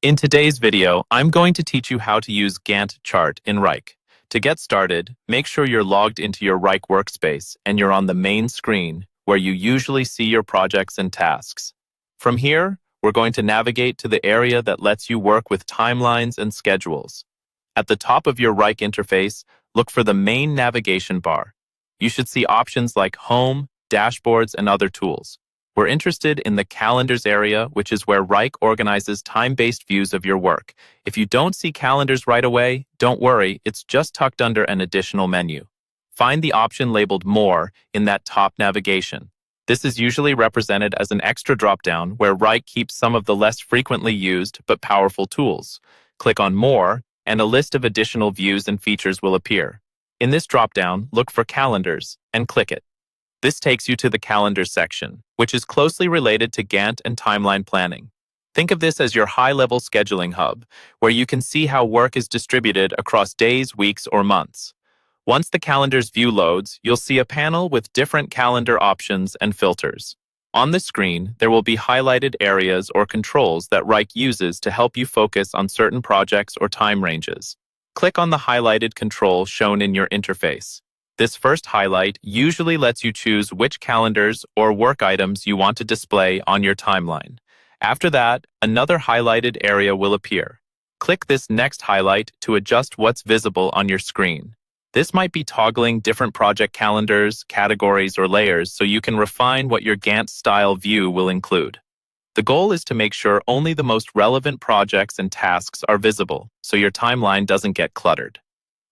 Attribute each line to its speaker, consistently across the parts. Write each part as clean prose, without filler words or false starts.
Speaker 1: In today's video, I'm going to teach you how to use Gantt chart in Wrike. To get started, make sure you're logged into your Wrike workspace and you're on the main screen where you usually see your projects and tasks. From here, we're going to navigate to the area that lets you work with timelines and schedules. At the top of your Wrike interface, look for the main navigation bar. You should see options like Home, Dashboards, and other tools. We're interested in the Calendars area, which is where Wrike organizes time-based views of your work. If you don't see Calendars right away, don't worry, it's just tucked under an additional menu. Find the option labeled More in that top navigation. This is usually represented as an extra dropdown where Wrike keeps some of the less frequently used but powerful tools. Click on More, and a list of additional views and features will appear. In this dropdown, look for Calendars and click it. This takes you to the Calendars section, which is closely related to Gantt and timeline planning. Think of this as your high-level scheduling hub, where you can see how work is distributed across days, weeks, or months. Once the Calendars view loads, you'll see a panel with different calendar options and filters. On the screen, there will be highlighted areas or controls that Wrike uses to help you focus on certain projects or time ranges. Click on the highlighted control shown in your interface. This first highlight usually lets you choose which calendars or work items you want to display on your timeline. After that, another highlighted area will appear. Click this next highlight to adjust what's visible on your screen. This might be toggling different project calendars, categories, or layers so you can refine what your Gantt-style view will include. The goal is to make sure only the most relevant projects and tasks are visible so your timeline doesn't get cluttered.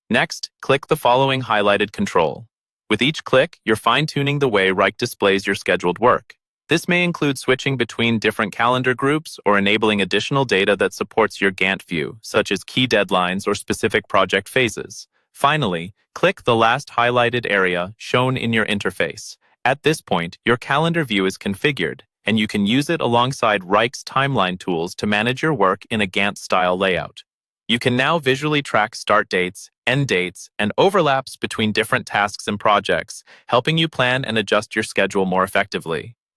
Speaker 1: Next, click the following highlighted control. With each click, you're fine-tuning the way Wrike displays your scheduled work. This may include switching between different calendar groups or enabling additional data that supports your Gantt view, such as key deadlines or specific project phases. Finally, click the last highlighted area shown in your interface. At this point, your calendar view is configured, and you can use it alongside Wrike's timeline tools to manage your work in a Gantt-style layout. You can now visually track start dates, end dates, and overlaps between different tasks and projects, helping you plan and adjust your schedule more effectively.